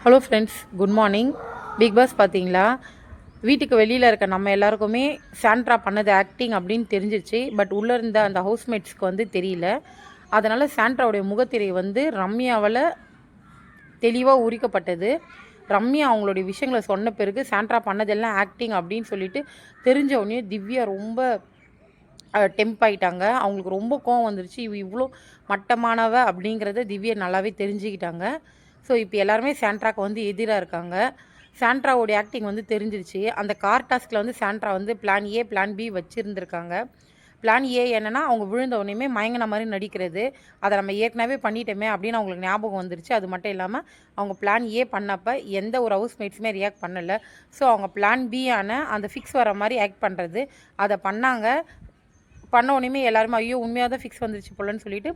Hello friends, good morning. Bigg Boss பார்த்தீங்களா? வீட்டுக்கு வெளியில் இருக்க நம்ம எல்லாருக்குமே சாண்ட்ரா பண்ணது ஆக்டிங் அப்படின்னு தெரிஞ்சிருச்சு. பட் உள்ளே இருந்த அந்த ஹவுஸ்மேட்ஸ்க்கு வந்து தெரியல. அதனால் சாண்ட்ராவுடைய முகத்திரை வந்து ரம்யாவால் தெளிவாக உரிக்கப்பட்டது. ரம்யா அவங்களுடைய விஷயங்களை சொன்ன பிறகு சாண்ட்ரா பண்ணதெல்லாம் ஆக்டிங் அப்படின்னு சொல்லிட்டு தெரிஞ்ச உடனே திவ்யா ரொம்ப டெம்ப் ஆயிட்டாங்க. அவங்களுக்கு ரொம்ப கோவம் வந்துருச்சு. இவ்வளோ மட்டமானவ அப்படிங்கிறத திவ்யா நல்லாவே தெரிஞ்சுக்கிட்டாங்க. ஸோ இப்போ எல்லாருமே சாண்ட்ராக்கு வந்து எதிராக இருக்காங்க. சாண்ட்ராவோடைய ஆக்டிங் வந்து தெரிஞ்சிருச்சு. அந்த கார் டாஸ்கில் வந்து சாண்ட்ரா வந்து பிளான் ஏ, பிளான் பி வச்சுருந்துருக்காங்க. பிளான் ஏ என்னென்னா, அவங்க விழுந்த உடனேயுமே மயங்கின மாதிரி நடிக்கிறது. அதை நம்ம ஏற்கனவே பண்ணிட்டோமே அப்படின்னு அவங்களுக்கு ஞாபகம் வந்துருச்சு. அது மட்டும் இல்லாமல் அவங்க பிளான் ஏ பண்ணப்போ எந்த ஒரு ஹவுஸ்மேட்ஸுமே ரியாக்ட் பண்ணலை. ஸோ அவங்க பிளான் பி ஆன அந்த ஃபிக்ஸ் வர மாதிரி ஆக்ட் பண்ணுறது அதை பண்ணாங்க. பண்ண உடனேயுமே எல்லாருமே ஐயோ உண்மையாக தான் ஃபிக்ஸ் வந்துருச்சு போலன்னு சொல்லிட்டு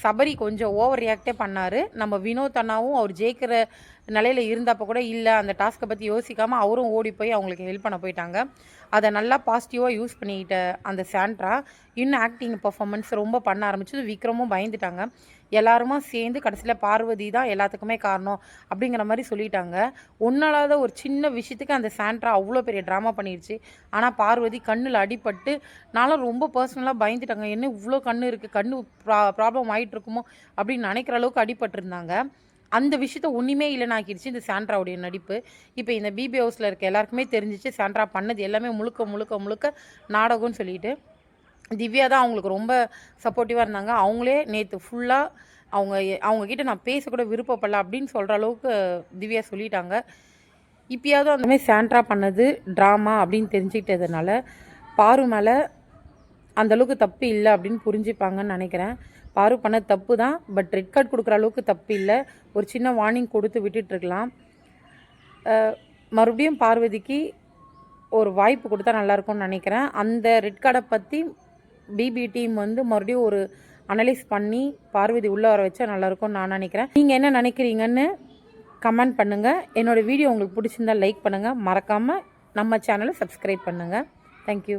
சபரி கொஞ்சம் ஓவர் ரியாக்டே பண்ணார். நம்ம வினோத் அண்ணாவும் அவர் ஜெயிக்கிற நிலையில் இருந்தப்போ கூட இல்லை, அந்த டாஸ்க்கை பற்றி யோசிக்காமல் அவரும் ஓடி போய் அவங்களுக்கு ஹெல்ப் பண்ண போயிட்டாங்க. அதை நல்லா பாசிட்டிவாக யூஸ் பண்ணிக்கிட்ட அந்த சாண்ட்ரா இன்னும் ஆக்டிங் பர்ஃபார்மன்ஸ் ரொம்ப பண்ண ஆரம்பிச்சது. விக்ரமும் பயந்துட்டாங்க. எல்லாருமா சேர்ந்து கடைசியில் பார்வதி தான் எல்லாத்துக்குமே காரணம் அப்படிங்கிற மாதிரி சொல்லிட்டாங்க. ஒன்றாலாத ஒரு சின்ன விஷயத்துக்கு அந்த சாண்ட்ரா அவ்வளோ பெரிய ட்ராமா பண்ணிடுச்சு. ஆனால் பார்வதி கண்ணில் அடிபட்டு நானும் ரொம்ப பர்சனலாக பயந்துட்டாங்க. என்ன இவ்வளோ கண்ணு இருக்குது, கண்ணு ப்ராப்ளம் ஆகிட்டு இருக்குமோ அப்படின்னு நினைக்கிற அளவுக்கு அடிபட்டிருந்தாங்க. அந்த விஷயத்த ஒன்றுமே இல்லைன்னு ஆக்கிடுச்சு இந்த சாண்ட்ராவுடைய நடிப்பு. இப்போ இந்த பிபி ஹவுஸில் இருக்க எல்லாருக்குமே தெரிஞ்சிச்சு சாண்ட்ரா பண்ணது எல்லாமே முழுக்க முழுக்க முழுக்க நாடகம்னு சொல்லிட்டு. திவ்யா தான் அவங்களுக்கு ரொம்ப சப்போர்ட்டிவாக இருந்தாங்க. அவங்களே நேற்று ஃபுல்லாக அவங்கக்கிட்ட நான் பேசக்கூட விருப்பப்படல அப்படின்னு சொல்கிற அளவுக்கு திவ்யா சொல்லிட்டாங்க. இப்போயாவது அந்த மாதிரி சாண்ட்ரா பண்ணது ட்ராமா அப்படின்னு தெரிஞ்சுக்கிட்டதுனால பாரு மேலே அந்தளவுக்கு தப்பு இல்லை அப்படின்னு புரிஞ்சுப்பாங்கன்னு நினைக்கிறேன். பாரு பண்ண தப்பு தான், பட் ரெட் கார்டு கொடுக்குற அளவுக்கு தப்பு இல்லை. ஒரு சின்ன வார்னிங் கொடுத்து விட்டுட்டுருக்கலாம். மறுபடியும் பார்வதிக்கு ஒரு வாய்ப்பு கொடுத்தா நல்லாயிருக்கும்னு நினைக்கிறேன். அந்த ரெட் கார்டை பற்றி பிபி டீம் வந்து மறுபடியும் ஒரு அனலைஸ் பண்ணி பார்வதி உள்ளே வர வச்சா நல்லாயிருக்கும்னு நான் நினைக்கிறேன். நீங்கள் என்ன நினைக்கிறீங்கன்னு கமெண்ட் பண்ணுங்கள். என்னோடய வீடியோ உங்களுக்கு பிடிச்சிருந்தால் லைக் பண்ணுங்கள். மறக்காமல் நம்ம சேனலை சப்ஸ்கிரைப் பண்ணுங்கள். தேங்க்யூ.